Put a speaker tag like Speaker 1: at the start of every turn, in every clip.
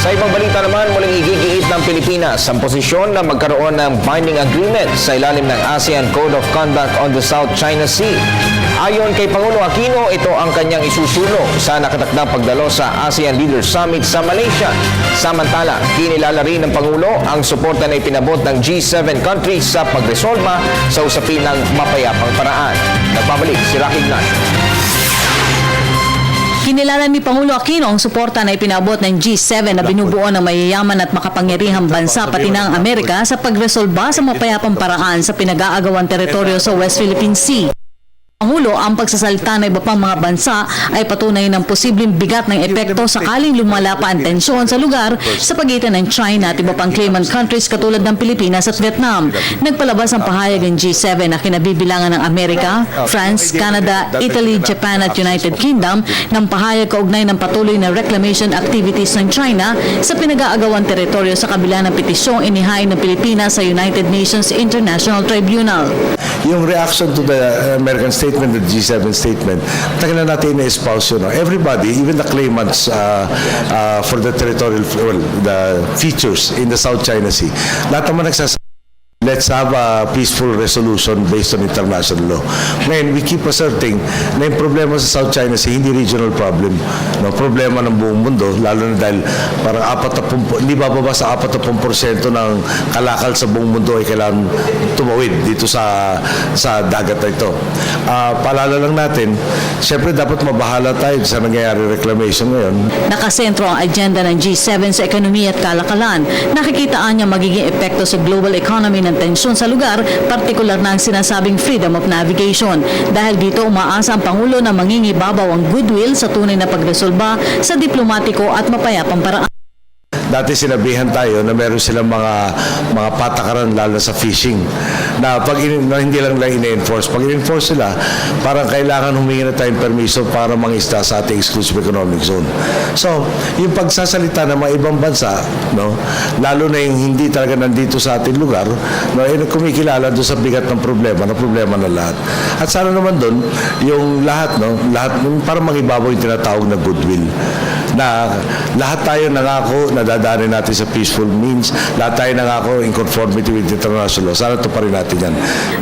Speaker 1: Sa ibang balita naman, muling igigiit ng Pilipinas ang posisyon na magkaroon ng binding agreement sa ilalim ng ASEAN Code of Conduct on the South China Sea. Ayon kay Pangulo Aquino, ito ang kanyang isusulong sa nakatakdang pagdalo sa ASEAN Leaders Summit sa Malaysia. Samantala, kinilala rin ng Pangulo ang suporta na ipinabot ng G7 countries sa pagresolba sa usapin ng mapayapang paraan. Nagbabalik si Rocky Ignacio.
Speaker 2: Kinilala ni Pangulo Aquino ang suporta na ipinabot ng G7 na binubuo ng mayayaman at makapangyarihang bansa pati na ang Amerika sa pagresolba sa mapayapang paraan sa pinag-aagawang teritoryo sa West Philippine Sea. Pangulo, ang pagsasalita ng iba pang mga bansa ay patunay ng posibleng bigat ng epekto sakaling lumala pa ang tensyon sa lugar sa pagitan ng China at iba pang claimant countries katulad ng Pilipinas at Vietnam. Nagpalabas ang pahayag ng G7 na kinabibilangan ng Amerika, France, Canada, Italy, Japan at United Kingdom ng pahayag kaugnay ng patuloy na reclamation activities ng China sa pinag-aagawang teritoryo sa kabila ng petisyong inihain ng Pilipinas sa United Nations International Tribunal.
Speaker 3: Yung reaction to the American statement, the G7 statement, tagal na natin na-espouse yun. Everybody, even the claimants for the territorial, well, the features in the South China Sea, lahat naman nagsasabi, let's have a peaceful resolution based on international law. Ngayon, we keep asserting na yung problema sa South China Sea, hindi regional problem. No, problema ng buong mundo, lalo na dahil parang hindi bababa sa 40% ng kalakal sa buong mundo ay kailangan tumawid dito sa dagat na ito. Paalala lang natin, siyempre dapat mabahala tayo sa nangyayari reclamation ngayon.
Speaker 2: Nakasentro ang agenda ng G7 sa ekonomiya at kalakalan. Nakikitaan niya magiging epekto sa global economy ng tensyon sa lugar, partikular na ang sinasabing freedom of navigation. Dahil dito umaasa ang Pangulo na mangingibabaw ang goodwill sa tunay na pagresolba sa diplomatiko at mapayapang paraan.
Speaker 3: Dati sinabihan tayo na meron silang mga patakaran lalo sa fishing na hindi lang ina-enforce. Pag in-enforce sila, parang kailangan humingi na tayong permiso para mangisda sa ating exclusive economic zone. So, yung pagsasalita ng mga ibang bansa, no, lalo na yung hindi talaga nandito sa ating lugar, no, kumikilala doon sa bigat ng problema na lahat. At sana naman doon, yung lahat, para mangibabaw yung tinatawag na goodwill. Na lahat tayo nangako na dadaanin natin sa peaceful means, lahat tayo nangako in conformity with international law. Sana ito pa rin natin yan.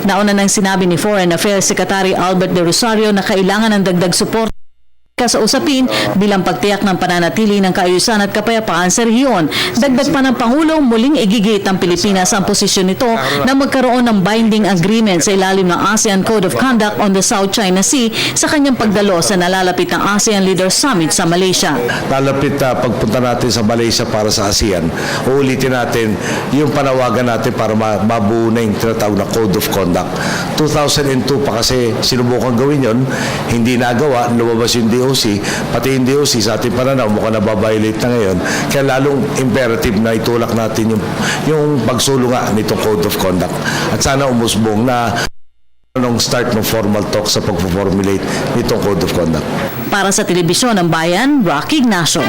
Speaker 2: Nauna nang sinabi ni Foreign Affairs Secretary Albert De Rosario na kailangan ng dagdag support sa usapin bilang pagtiyak ng pananatili ng kaayusan at kapayapaan sa rehiyon. Dagdag pa ng Pangulo, muling igigit ng Pilipinas ang posisyon nito na magkaroon ng binding agreement sa ilalim ng ASEAN Code of Conduct on the South China Sea sa kanyang pagdalo sa nalalapit ng ASEAN Leaders Summit sa Malaysia.
Speaker 3: Lalapit pagpunta natin sa Malaysia para sa ASEAN, uulitin natin yung panawagan natin para mabuo na yung tinatawag na Code of Conduct. 2002 pa kasi sinubukan gawin yon, hindi nagawa, lumabas yung DOC, pati yung DOC sa ating pananaw mukhang nababiolate na ngayon, kaya lalong imperative na itulak natin yung pagsulunga nitong Code of Conduct. At sana umusbong na nung start ng formal talk sa pag-formulate nitong Code of Conduct.
Speaker 2: Para sa Telebisyon ng Bayan, Rocky Ignacio.